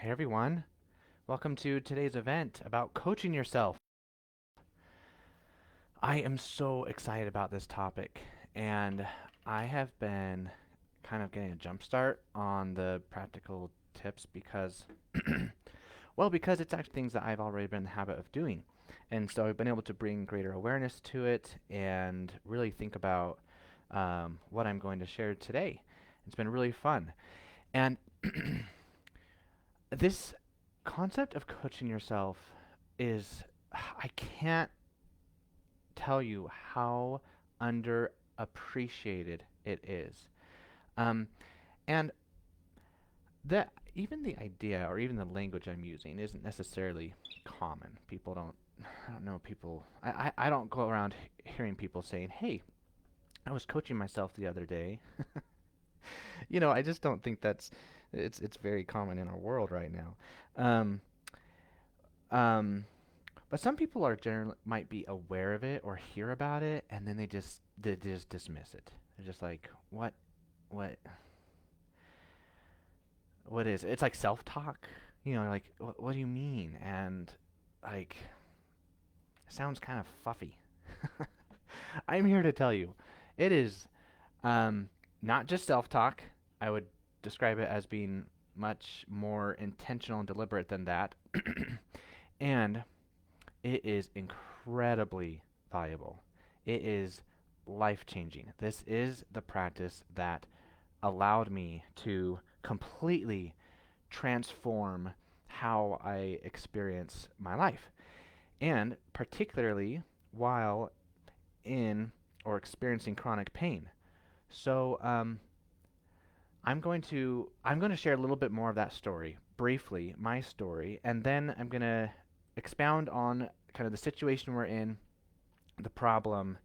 Hey everyone, welcome to today's event about coaching yourself. I am so excited about this topic, and I have been kind of getting a jump start on the practical tips because it's actually things that I've already been in the habit of doing. And so I've been able to bring greater awareness to it and really think about what I'm going to share today. It's been really fun. And this concept of coaching yourself is, I can't tell you how underappreciated it is. Um, and that even the idea or even the language I'm using isn't necessarily common. I don't know people, I don't go around hearing people saying, hey, I was coaching myself the other day. I just don't think it's very common in our world right now. Um, um, But some people are generally might be aware of it or hear about it, and then they just dismiss it. They're just like, what what is it? It's like self-talk, like what do you mean? And like it sounds kind of fluffy. I'm here to tell you, it is um, not just self-talk. I would describe it as being much more intentional and deliberate than that, and it is incredibly valuable. It is life changing. This is the practice that allowed me to completely transform how I experience my life. And particularly while in or experiencing chronic pain. So I'm going to share a little bit more of that story briefly, my story, and then I'm going to expound on kind of the situation we're in, the problem,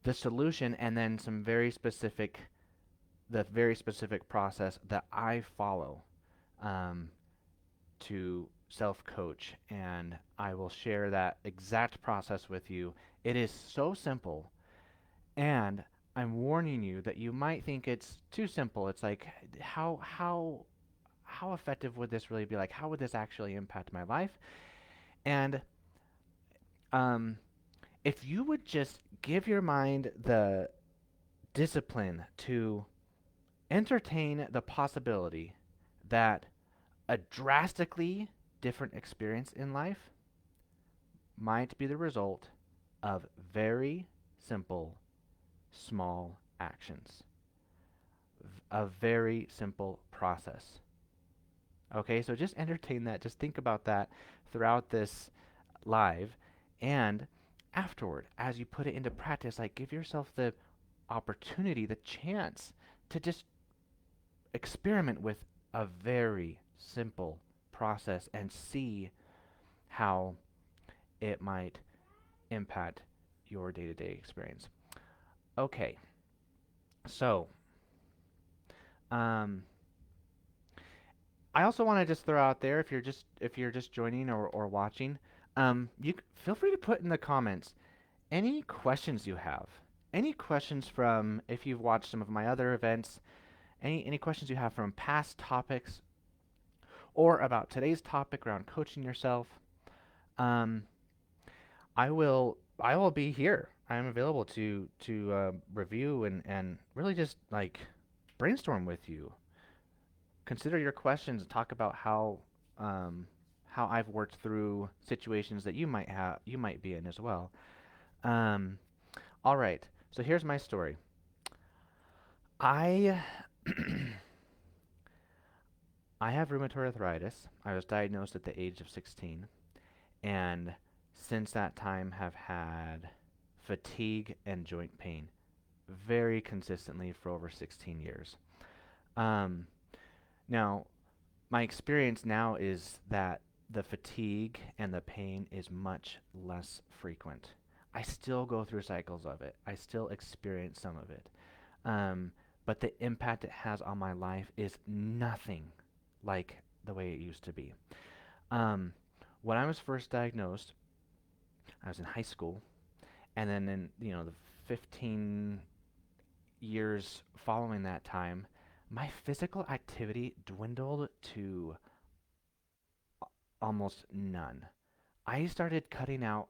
the solution, and then the very specific process that I follow um, to self coach. And I will share that exact process with you. It is so simple, and I'm warning you that you might think it's too simple. It's like, how effective would this really be? Like, how would this actually impact my life? And um, if you would just give your mind the discipline to entertain the possibility that a drastically different experience in life might be the result of very simple, small actions, a very simple process. Okay, so just entertain that, just think about that throughout this live, and afterward, as you put it into practice, like give yourself the opportunity, the chance to just experiment with a very simple process and see how it might impact your day to day experience. Okay, so um, I also want to just throw out there if you're just joining or watching, feel free to put in the comments any questions you have. Any questions from if you've watched some of my other events, any questions you have from past topics or about today's topic around coaching yourself. Um, I will be here. I'm available to review and really just like brainstorm with you. Consider your questions and talk about how I've worked through situations that you might be in as well. Um, all right. So here's my story. I I have rheumatoid arthritis. I was diagnosed at the age of 16, and since that time have had fatigue and joint pain very consistently for over 16 years. Um, Now, my experience now is that the fatigue and the pain is much less frequent. I still go through cycles of it. I still experience some of it. Um, but the impact it has on my life is nothing like the way it used to be. Um, when I was first diagnosed, I was in high school, and then in the 15 years following that time, my physical activity dwindled to almost none. I started cutting out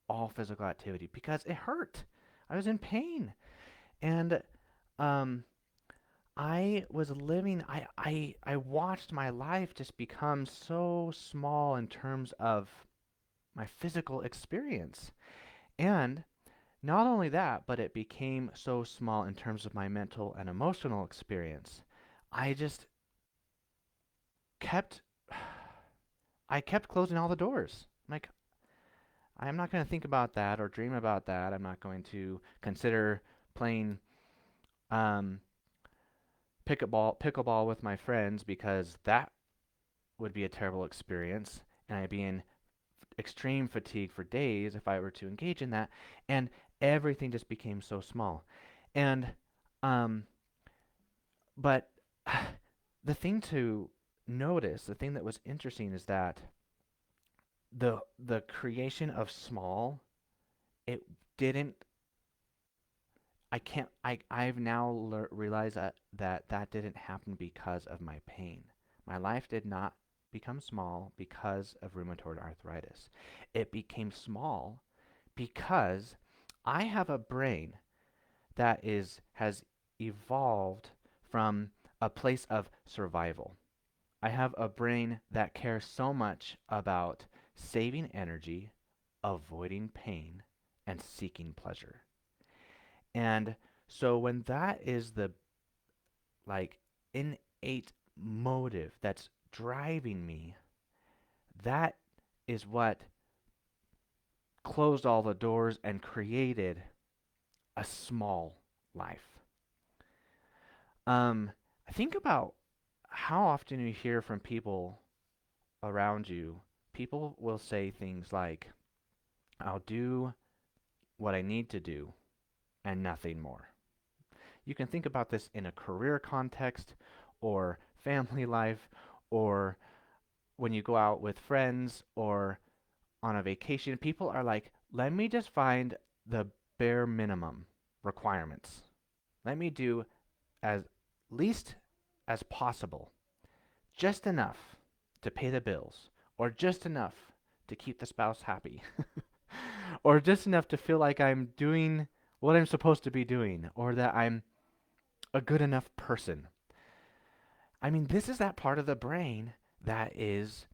all physical activity because it hurt. I was in pain. And um, I was living, I watched my life just become so small in terms of my physical experience. And not only that, but it became so small in terms of my mental and emotional experience. I just kept, I kept closing all the doors. Like, I'm not going to think about that or dream about that. I'm not going to consider playing um, pickleball with my friends because that would be a terrible experience, and I'd be in extreme fatigue for days if I were to engage in that, and everything just became so small. And um, but the thing to notice, the thing that was interesting is that the creation of small, it didn't I can't I've now realized that didn't happen because of my pain. My life did not become small because of rheumatoid arthritis. It became small because I have a brain that is has evolved from a place of survival. I have a brain that cares so much about saving energy, avoiding pain, and seeking pleasure. And so when that is the like innate motive that's driving me, that is what closed all the doors and created a small life. Um, think about how often you hear from people around you. People will say things like, I'll do what I need to do and nothing more. You can think about this in a career context or family life or when you go out with friends or on a vacation. People are like, let me just find the bare minimum requirements. Let me do as least as possible, just enough to pay the bills, or just enough to keep the spouse happy, or just enough to feel like I'm doing what I'm supposed to be doing, or that I'm a good enough person. I mean, this is that part of the brain that is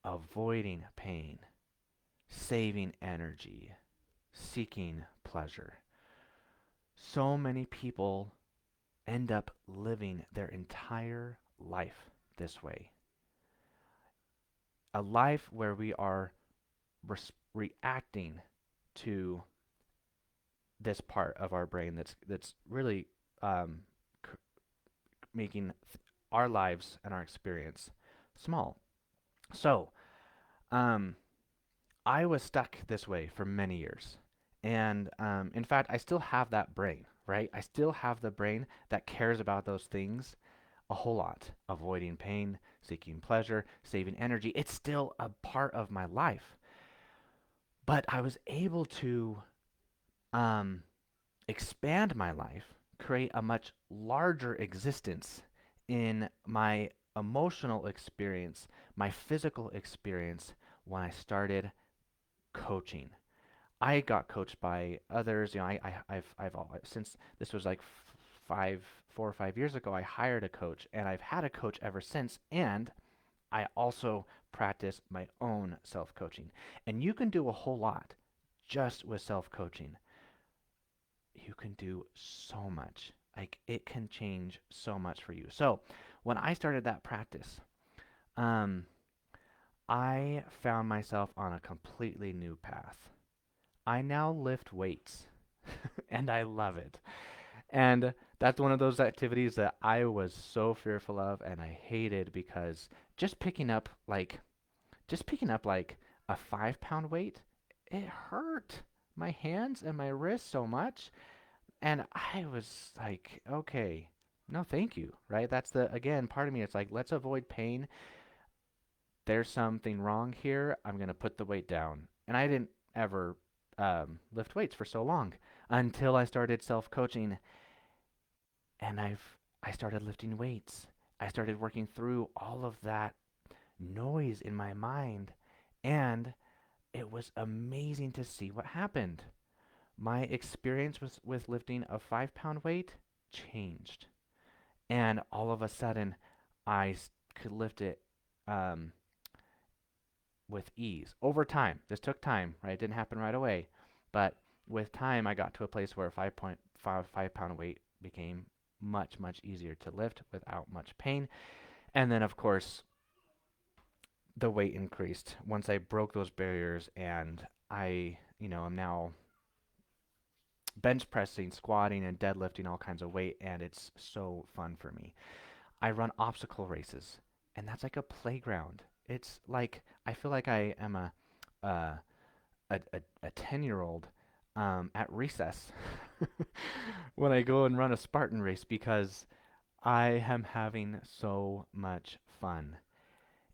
avoiding pain, saving energy, seeking pleasure. So many people end up living their entire life this way. A life where we are reacting to this part of our brain that's really um, c- making our lives and our experience small. So, um, I was stuck this way for many years. And in fact, I still have that brain, right? I still have the brain that cares about those things a whole lot. Avoiding pain, seeking pleasure, saving energy. It's still a part of my life. But I was able to um, expand my life, create a much larger existence in my emotional experience, my physical experience when I started coaching. I got coached by others. You know, I've since this was like 4 or 5 years ago. I hired a coach, and I've had a coach ever since. And I also practice my own self coaching. And you can do a whole lot just with self coaching. You can do so much. Like it can change so much for you. So when I started that practice, um, I found myself on a completely new path. I now lift weights and I love it. And that's one of those activities that I was so fearful of and I hated because just picking up like just picking up like a 5 pound weight, it hurt my hands and my wrists so much. And I was like, okay, no, thank you, right? That's the, again, part of me, it's like, let's avoid pain. There's something wrong here. I'm going to put the weight down. And I didn't ever lift weights for so long until I started self coaching and I started lifting weights. I started working through all of that noise in my mind, and it was amazing to see what happened. My experience with lifting a 5 pound weight changed. And all of a sudden, could lift it um, with ease over time. This took time, right? It didn't happen right away. But with time, I got to a place where a 5 pound weight became much, much easier to lift without much pain. And then, of course, the weight increased once I broke those barriers, and am now bench pressing, squatting, and deadlifting all kinds of weight, and it's so fun for me. I run obstacle races, and that's like a playground. It's like I feel like I am uh, a 10-year-old at recess when I go and run a Spartan race because I am having so much fun.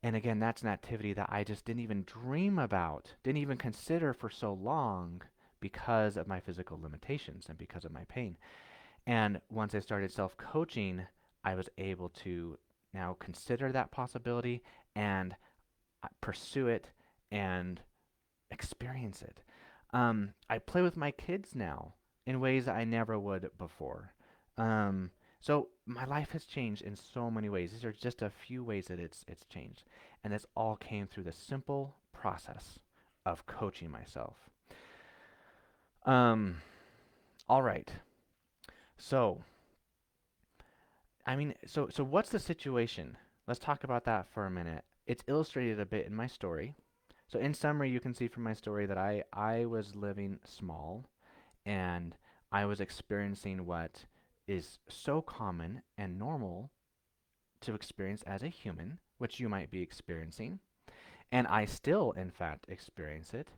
And again, that's an activity that I just didn't even dream about, didn't even consider for so long because of my physical limitations and because of my pain. And once I started self coaching, I was able to now consider that possibility and pursue it and experience it. I play with my kids now in ways that I never would before. Um, so my life has changed in so many ways. These are just a few ways that it's changed, and this all came through the simple process of coaching myself. Um, all right. So so what's the situation? Let's talk about that for a minute. It's illustrated a bit in my story. So in summary, you can see from my story that I was living small, and I was experiencing what is so common and normal to experience as a human, which you might be experiencing. And I still, in fact, experience it.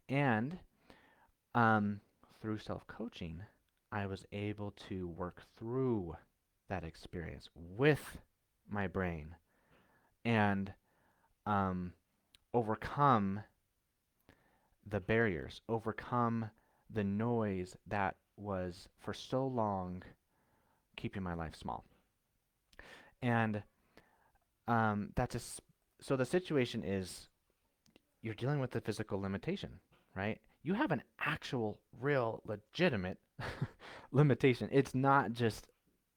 And um, through self coaching, I was able to work through that experience with my brain and um, overcome the barriers, overcome the noise that was for so long keeping my life small. And that's so the situation is you're dealing with the physical limitation, right? You have an actual, real, legitimate limitation. It's not just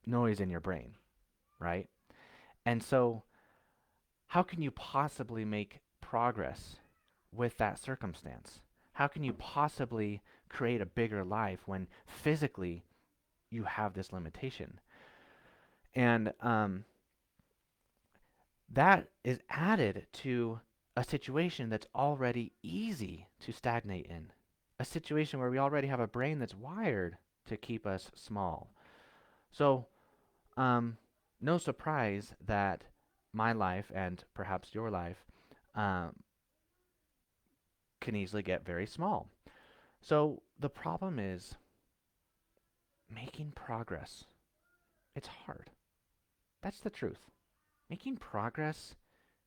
noise in your brain, right? And so, how can you possibly make progress with that circumstance? How can you possibly create a bigger life when physically you have this limitation? And that is added to a situation that's already easy to stagnate in, a situation where we already have a brain that's wired to keep us small. So, um, no surprise that my life and perhaps your life um, can easily get very small. So, the problem is making progress. It's hard. That's the truth. Making progress,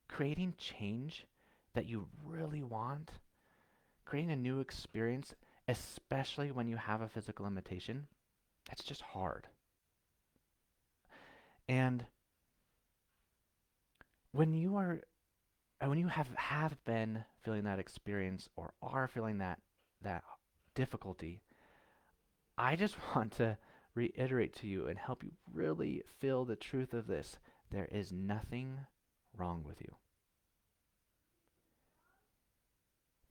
creating change that you really want, creating a new experience, especially when you have a physical limitation, that's just hard. And when you are when you have been feeling that experience or are feeling that difficulty, I just want to reiterate to you and help you really feel the truth of this. There is nothing wrong with you.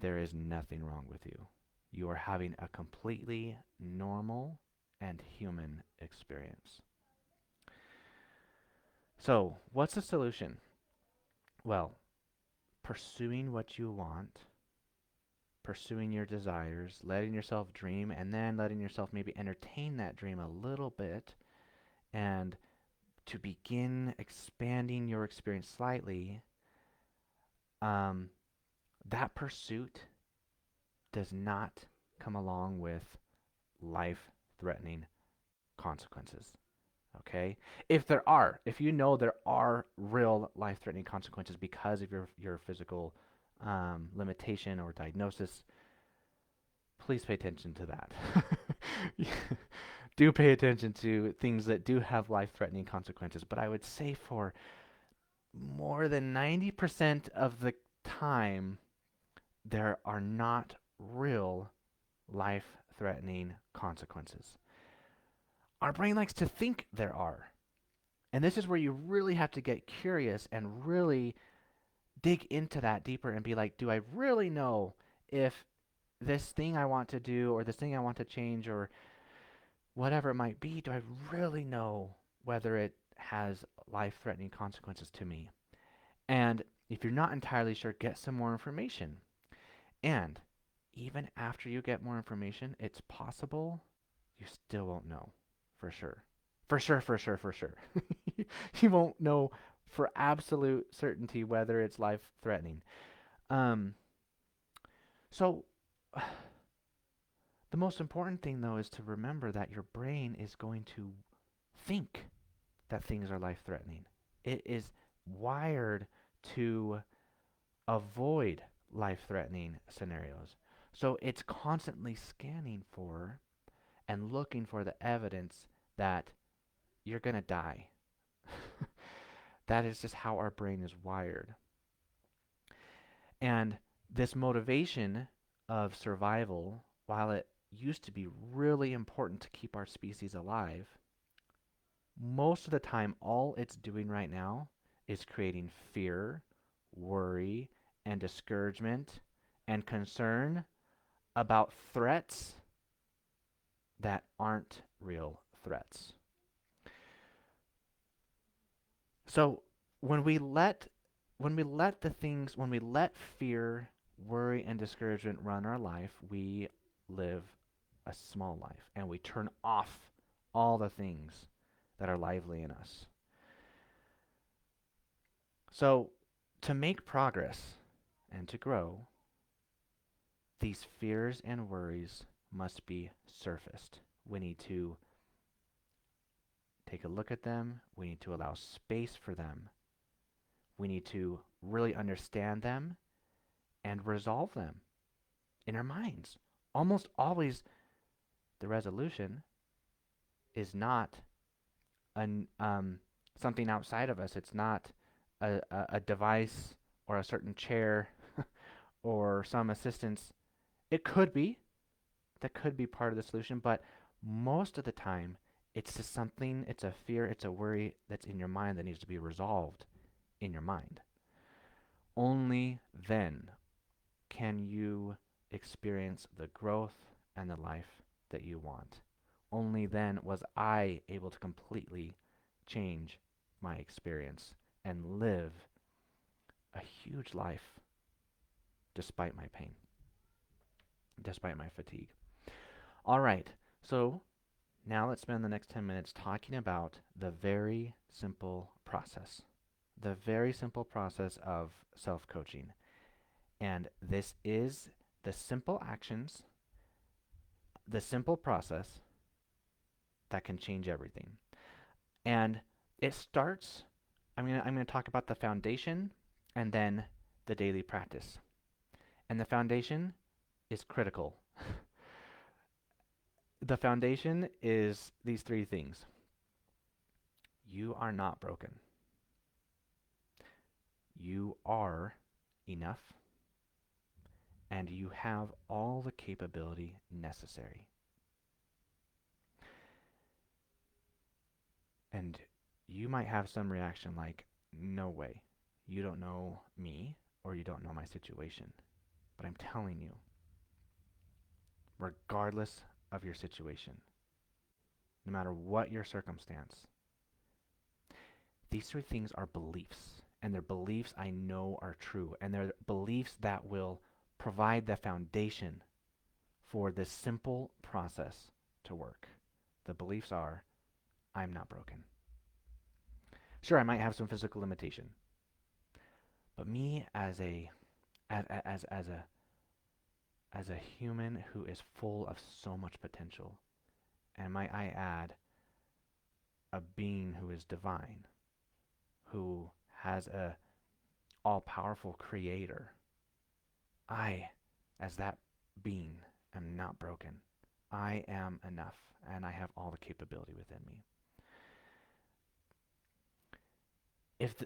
There is nothing wrong with you. You are having a completely normal and human experience. So, what's the solution? Well, pursuing what you want, pursuing your desires, letting yourself dream, and then letting yourself maybe entertain that dream a little bit, and to begin expanding your experience slightly, um, that pursuit does not come along with life threatening consequences. Okay? If you know there are real life threatening consequences because of your physical limitation or diagnosis, please pay attention to that. Do pay attention to things that do have life threatening consequences. But I would say for more than 90% of the time, there are not real life-threatening consequences. Our brain likes to think there are. And this is where you really have to get curious and really dig into that deeper and be like, do I really know if this thing I want to do or this thing I want to change or whatever it might be, do I really know whether it has life-threatening consequences to me? And if you're not entirely sure, get some more information. And even after you get more information, it's possible you still won't know for sure. For sure, for sure, for sure. You won't know for absolute certainty whether it's life threatening. Um, so, the most important thing though is to remember that your brain is going to think that things are life threatening. It is wired to avoid life threatening scenarios. So it's constantly scanning for and looking for the evidence that you're going to die. That is just how our brain is wired. And this motivation of survival, while it used to be really important to keep our species alive, most of the time, all it's doing right now is creating fear, worry, and discouragement and concern about threats that aren't real threats. So when we let when we let fear, worry, and discouragement run our life, we live a small life and we turn off all the things that are lively in us. So to make progress and to grow, these fears and worries must be surfaced. We need to take a look at them. We need to allow space for them. We need to really understand them and resolve them in our minds. Almost always, the resolution is not something outside of us. It's not a device or a certain chair or some assistance. It could be. That could be part of the solution, but most of the time, it's just something, it's a fear, it's a worry that's in your mind that needs to be resolved in your mind. Only then can you experience the growth and the life that you want. Only then was I able to completely change my experience and live a huge life despite my pain, despite my fatigue. All right, so now let's spend the next 10 minutes talking about the very simple process. The very simple process of self-coaching. And this is the simple actions, the simple process that can change everything. And it starts, I'm going to talk about the foundation and then the daily practice. And the foundation is critical. The foundation is these three things. You are not broken. You are enough. And you have all the capability necessary. And you might have some reaction like, no way, you don't know me or you don't know my situation. But I'm telling you, regardless of your situation, no matter what your circumstance, these three things are beliefs. And they're beliefs I know are true. And they're beliefs that will provide the foundation for this simple process to work. The beliefs are, I'm not broken. Sure, I might have some physical limitation, but me as a as a human who is full of so much potential, and might I add, a being who is divine, who has a all-powerful creator, I, as that being, am not broken. I am enough, and I have all the capability within me.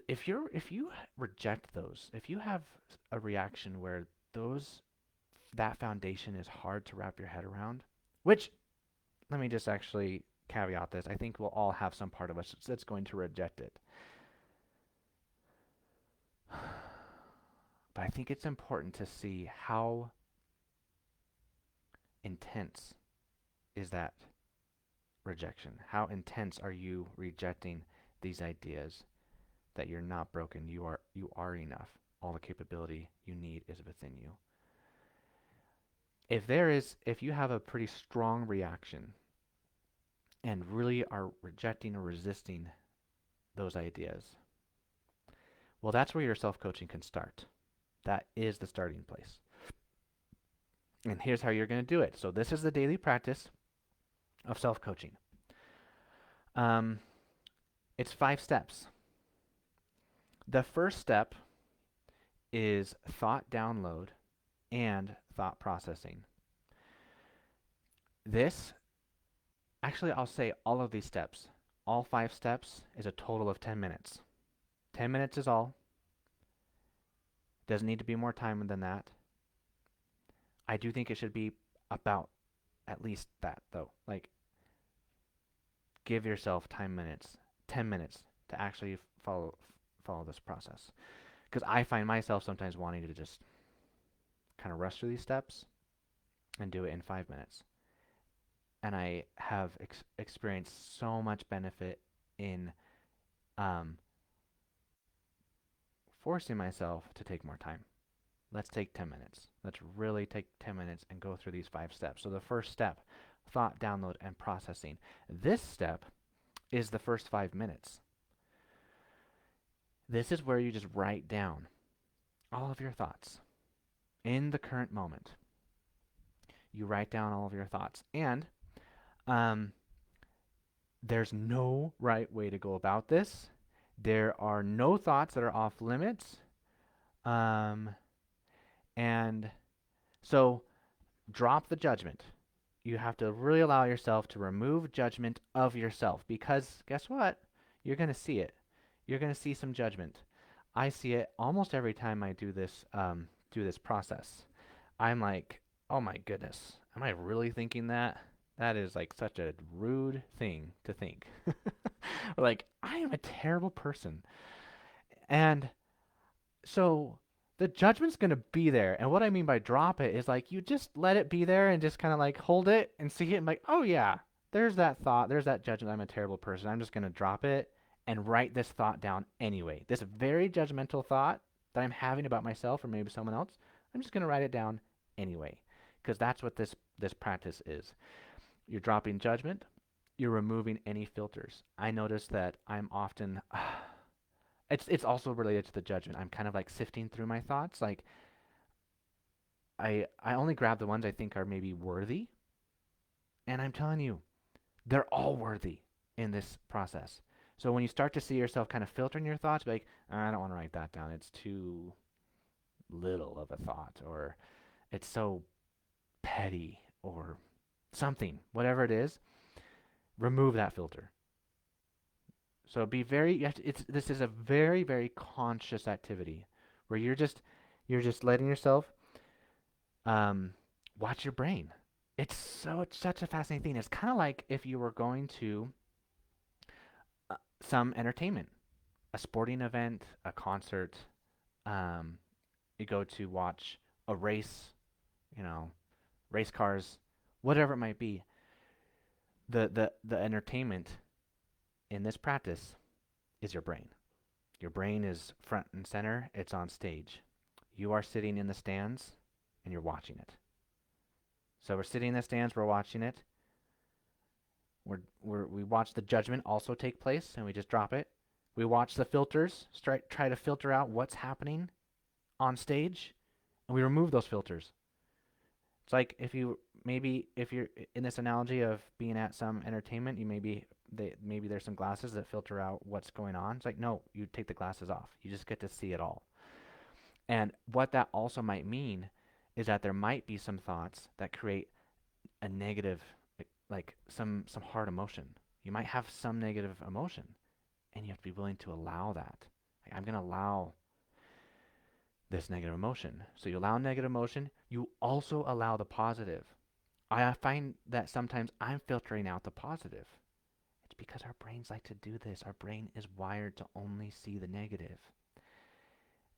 if you reject those, if you have a reaction where those that foundation is hard to wrap your head around, which let me just actually caveat this. I think we'll all have some part of us that's going to reject it. But I think it's important to see how intense is that rejection. How intense are you rejecting these ideas that you're not broken, you are enough. All the capability you need is within you. If you have a pretty strong reaction and really are rejecting or resisting those ideas, well, that's where your self-coaching can start. That is the starting place. And here's how you're going to do it. So this is the daily practice of self-coaching. It's 5 steps. The first step is thought download and thought processing. Actually, I'll say all of these steps, all 5 steps is a total of 10 minutes. 10 minutes is all. Doesn't need to be more time than that. I do think it should be about at least that, though. Like, give yourself 10 minutes to actually follow this process. Because I find myself sometimes wanting to just kind of rush through these steps and do it in 5 minutes. And I have experienced so much benefit in forcing myself to take more time. Let's take 10 minutes. Let's really take 10 minutes and go through these 5 steps. So the first step, thought, download, and processing. This step is the first 5 minutes. This is where you just write down all of your thoughts in the current moment. You write down all of your thoughts. And there's no right way to go about this. There are no thoughts that are off limits. And so drop the judgment. You have to really allow yourself to remove judgment of yourself, because guess what? You're going to see it. You're going to see some judgment. I see it almost every time I do this process. I'm like, oh my goodness, am I really thinking that? That is like such a rude thing to think. Like, I am a terrible person. And so the judgment's going to be there. And what I mean by drop it is like you just let it be there and just kind of like hold it and see it and like, oh yeah, there's that thought, there's that judgment. I'm a terrible person. I'm just going to drop it and write this thought down anyway. This very judgmental thought that I'm having about myself or maybe someone else, I'm just going to write it down anyway, because that's what this practice is. You're dropping judgment. You're removing any filters. I notice that I'm often it's also related to the judgment. I'm kind of like sifting through my thoughts. Like I only grab the ones I think are maybe worthy. And I'm telling you, they're all worthy in this process. So when you start to see yourself kind of filtering your thoughts, be like, I don't want to write that down. It's too little of a thought, or it's so petty, or something, whatever it is, remove that filter. So be very, this is a very, very conscious activity where you're just letting yourself watch your brain. It's such a fascinating thing. It's kind of like if you were going to some entertainment, a sporting event, a concert. You go to watch a race, race cars, whatever it might be. The entertainment in this practice is your brain. Your brain is front and center. It's on stage. You are sitting in the stands and you're watching it. So we're sitting in the stands, we're watching it. We watch the judgment also take place and we just drop it. We watch the filters, try to filter out what's happening on stage, and we remove those filters. It's like if you're in this analogy of being at some entertainment, maybe there's some glasses that filter out what's going on. It's like, no, you take the glasses off. You just get to see it all. And what that also might mean is that there might be some thoughts that create a negative, like some hard emotion. You might have some negative emotion, and you have to be willing to allow that. I'm going to allow this negative emotion. So you allow negative emotion, you also allow the positive. I find that sometimes I'm filtering out the positive. It's because our brains like to do this. Our brain is wired to only see the negative.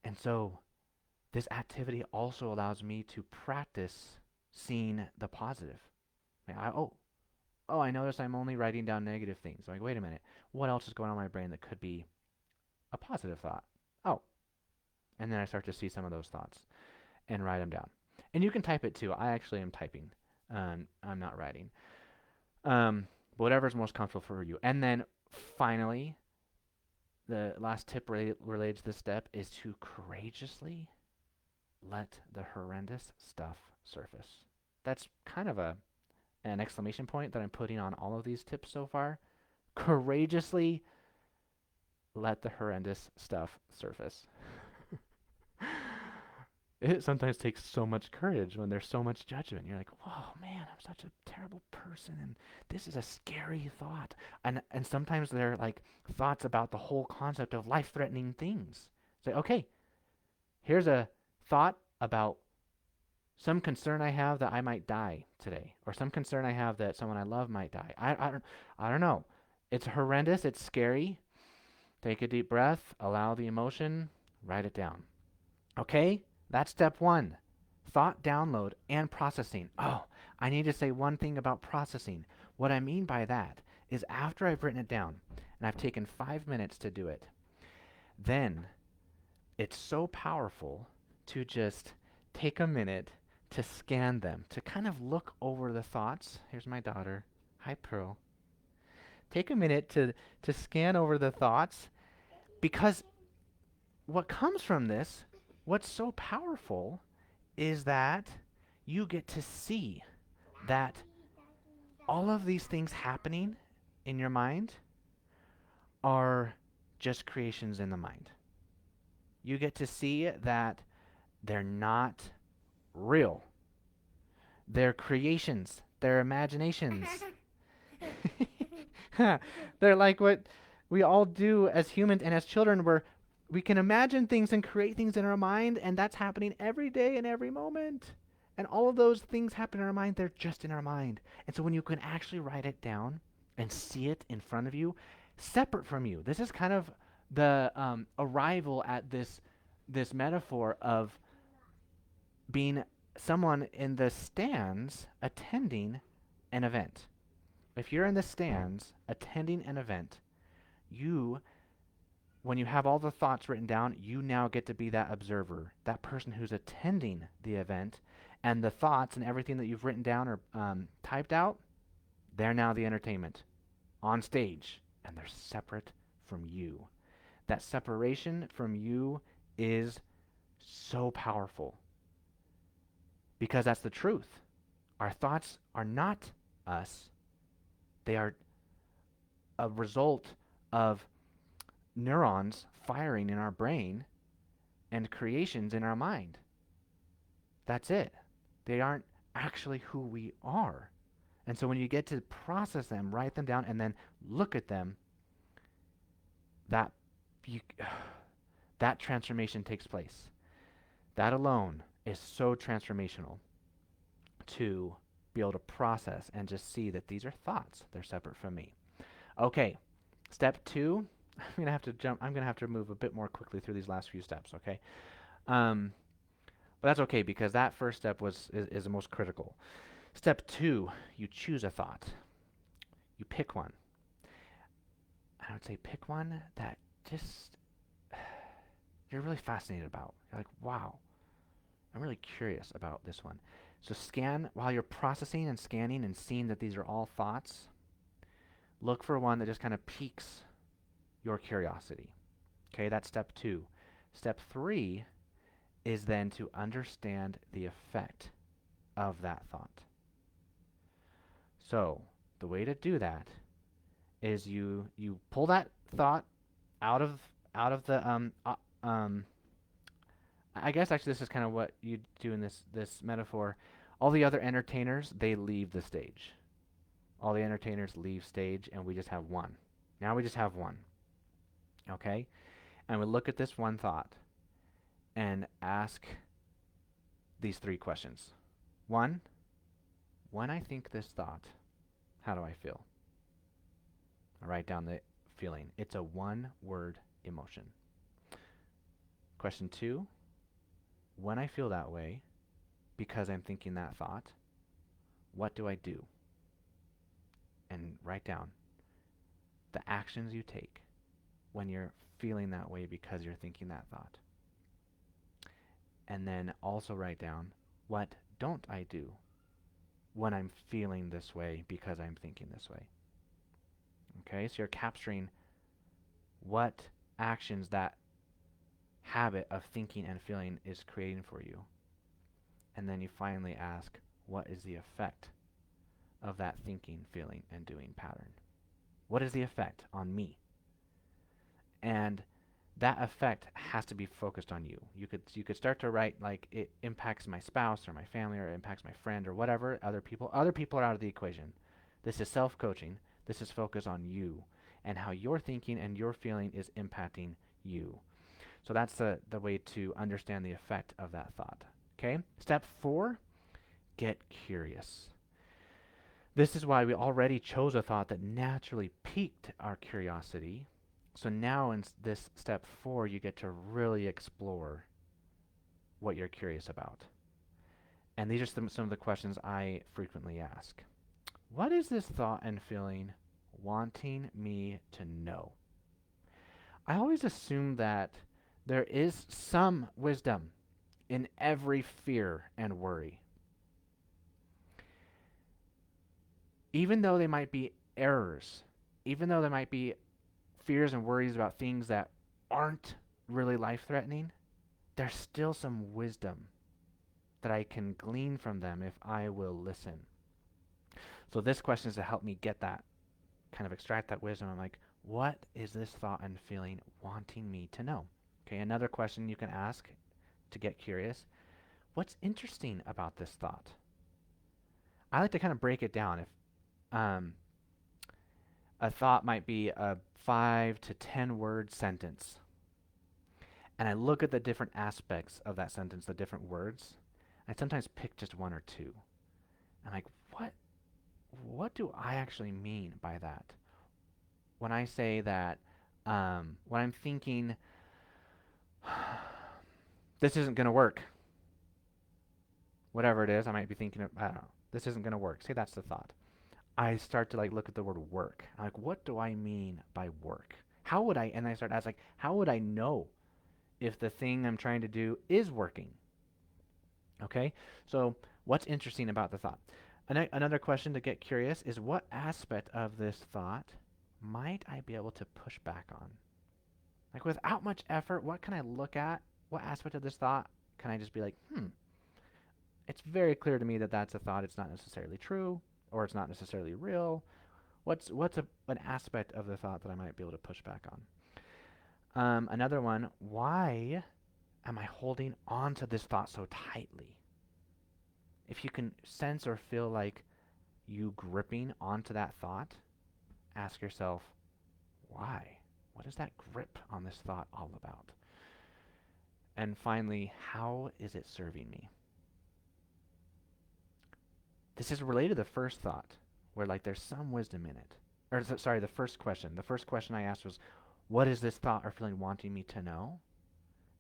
And so this activity also allows me to practice seeing the positive. I notice I'm only writing down negative things. I'm like, wait a minute, what else is going on in my brain that could be a positive thought? Oh, and then I start to see some of those thoughts and write them down. And you can type it too. I actually am typing. I'm not writing. Whatever's most comfortable for you. And then finally, the last tip related to this step is to courageously let the horrendous stuff surface. That's kind of an exclamation point that I'm putting on all of these tips so far. Courageously let the horrendous stuff surface. It sometimes takes so much courage when there's so much judgment. You're like, whoa, man, I'm such a terrible person, and this is a scary thought. And sometimes they're like thoughts about the whole concept of life-threatening things. Say, okay, here's a thought about some concern I have that I might die today, or some concern I have that someone I love might die. I don't know. It's horrendous. It's scary. Take a deep breath. Allow the emotion. Write it down. Okay? That's step one. Thought download and processing. Oh, I need to say one thing about processing. What I mean by that is after I've written it down and I've taken 5 minutes to do it, then it's so powerful to just take a minute to scan them, to kind of look over the thoughts. Here's my daughter. Hi, Pearl. Take a minute to scan over the thoughts, because what comes from this, what's so powerful, is that you get to see that all of these things happening in your mind are just creations in the mind. You get to see that they're not real. They're creations. They're imaginations. They're like what we all do as humans and as children, where we can imagine things and create things in our mind, and that's happening every day and every moment. And all of those things happen in our mind, they're just in our mind. And so when you can actually write it down and see it in front of you, separate from you, this is kind of the arrival at this metaphor of being someone in the stands attending an event. If you're in the stands attending an event, when you have all the thoughts written down, you now get to be that observer, that person who's attending the event, and the thoughts and everything that you've written down or typed out, they're now the entertainment on stage, and they're separate from you. That separation from you is so powerful, because that's the truth. Our thoughts are not us. They are a result of neurons firing in our brain and creations in our mind. That's it. They aren't actually who we are. And so when you get to process them, write them down, and then look at them, that you, that transformation takes place. That alone is so transformational, to be able to process and just see that these are thoughts. They're separate from me. Okay, step 2. I'm gonna have to move a bit more quickly through these last few steps, okay? But that's okay, because that first step is the most critical. Step 2, you choose a thought. You pick one. I would say pick one that just you're really fascinated about. You're like, wow, I'm really curious about this one. So scan while you're processing and scanning and seeing that these are all thoughts. Look for one that just kind of piques your curiosity. Okay, that's step 2. Step 3 is then to understand the effect of that thought. So the way to do that is you pull that thought out of the I guess actually this is kind of what you do in this metaphor. All the other entertainers, they leave the stage. All the entertainers leave stage, and we just have one. Now we just have one. Okay? And we look at this one thought and ask these three questions. One, when I think this thought, how do I feel? I write down the feeling. It's a one-word emotion. Question two, when I feel that way, because I'm thinking that thought, what do I do? And write down the actions you take when you're feeling that way because you're thinking that thought. And then also write down, what don't I do when I'm feeling this way because I'm thinking this way? Okay, so you're capturing what actions that habit of thinking and feeling is creating for you. And then you finally ask, what is the effect of that thinking, feeling, and doing pattern? What is the effect on me? And that effect has to be focused on you. You could start to write like it impacts my spouse or my family or it impacts my friend or whatever, other people. Other people are out of the equation. This is self-coaching. This is focused on you and how your thinking and your feeling is impacting you. So that's the way to understand the effect of that thought. Okay? Step 4, get curious. This is why we already chose a thought that naturally piqued our curiosity. So now in this step 4, you get to really explore what you're curious about. And these are some of the questions I frequently ask. What is this thought and feeling wanting me to know? I always assume that there is some wisdom in every fear and worry. Even though they might be errors, even though there might be fears and worries about things that aren't really life-threatening, there's still some wisdom that I can glean from them if I will listen. So this question is to help me get that, kind of extract that wisdom. I'm like, what is this thought and feeling wanting me to know? Okay, another question you can ask to get curious. What's interesting about this thought? I like to kind of break it down. If a thought might be a 5 to 10 word sentence, and I look at the different aspects of that sentence, the different words, I sometimes pick just one or two. I'm like, what do I actually mean by that? When I say that, when I'm thinking, this isn't going to work, whatever it is, I might be thinking, I don't know, this isn't going to work. Say that's the thought. I start to like look at the word work. I'm like, what do I mean by work? How would I, and I start asking, how would I know if the thing I'm trying to do is working? Okay, so what's interesting about the thought? Another question to get curious is, what aspect of this thought might I be able to push back on? Like without much effort, what can I look at? What aspect of this thought can I just be like, it's very clear to me that that's a thought. It's not necessarily true, or it's not necessarily real. What's an aspect of the thought that I might be able to push back on? Another one, why am I holding on to this thought so tightly? If you can sense or feel like you gripping onto that thought, ask yourself, why? What is that grip on this thought all about? And finally, how is it serving me? This is related to the first thought, where like there's some wisdom in it. Or sorry, the first question. The first question I asked was, what is this thought or feeling wanting me to know?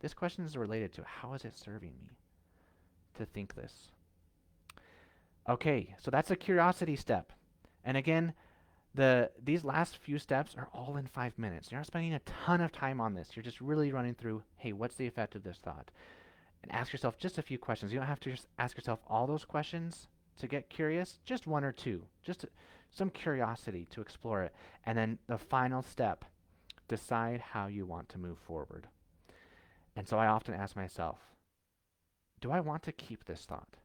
This question is related to, how is it serving me to think this? Okay, so that's a curiosity step. And again, these last few steps are all in 5 minutes. You're not spending a ton of time on this. You're just really running through, hey, what's the effect of this thought? And ask yourself just a few questions. You don't have to just ask yourself all those questions to get curious, just one or two, just some curiosity to explore it. And then the final step, decide how you want to move forward. And so I often ask myself, do I want to keep this thought?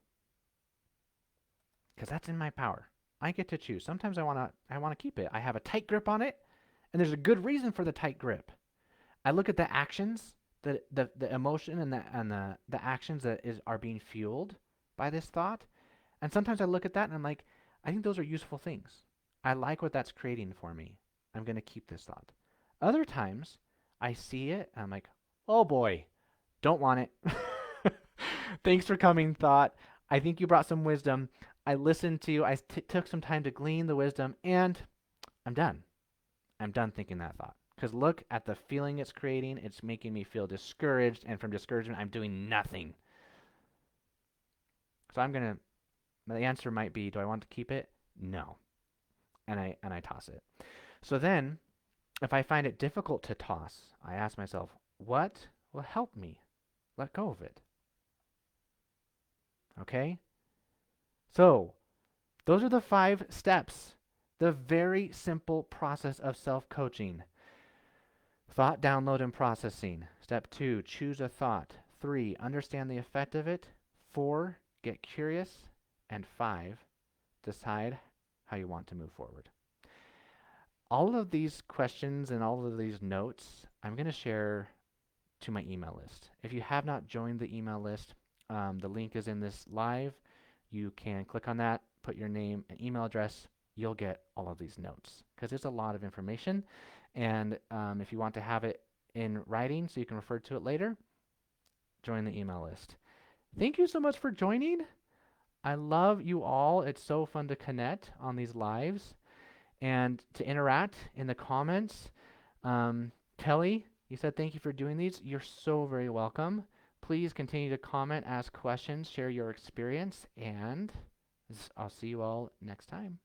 Because that's in my power. I get to choose. Sometimes I want to keep it. I have a tight grip on it, and there's a good reason for the tight grip. I look at the actions, the emotion and the actions that are being fueled by this thought, and sometimes I look at that and I'm like, I think those are useful things. I like what that's creating for me. I'm going to keep this thought. Other times, I see it, and I'm like, oh boy, don't want it. Thanks for coming, thought. I think you brought some wisdom. I listened to you. Took some time to glean the wisdom, and I'm done. I'm done thinking that thought. Because look at the feeling it's creating. It's making me feel discouraged, and from discouragement, I'm doing nothing. So the answer might be, do I want to keep it? No. And I toss it. So then, if I find it difficult to toss, I ask myself, what will help me let go of it? Okay? So, those are the 5 steps. The very simple process of self-coaching. Thought download and processing. Step 2, choose a thought. 3, understand the effect of it. 4, get curious. And 5, decide how you want to move forward. All of these questions and all of these notes, I'm going to share to my email list. If you have not joined the email list, the link is in this live. You can click on that, put your name and email address. You'll get all of these notes because it's a lot of information. And if you want to have it in writing so you can refer to it later, join the email list. Thank you so much for joining. I love you all. It's so fun to connect on these lives and to interact in the comments. Kelly, you said thank you for doing these. You're so very welcome. Please continue to comment, ask questions, share your experience, and I'll see you all next time.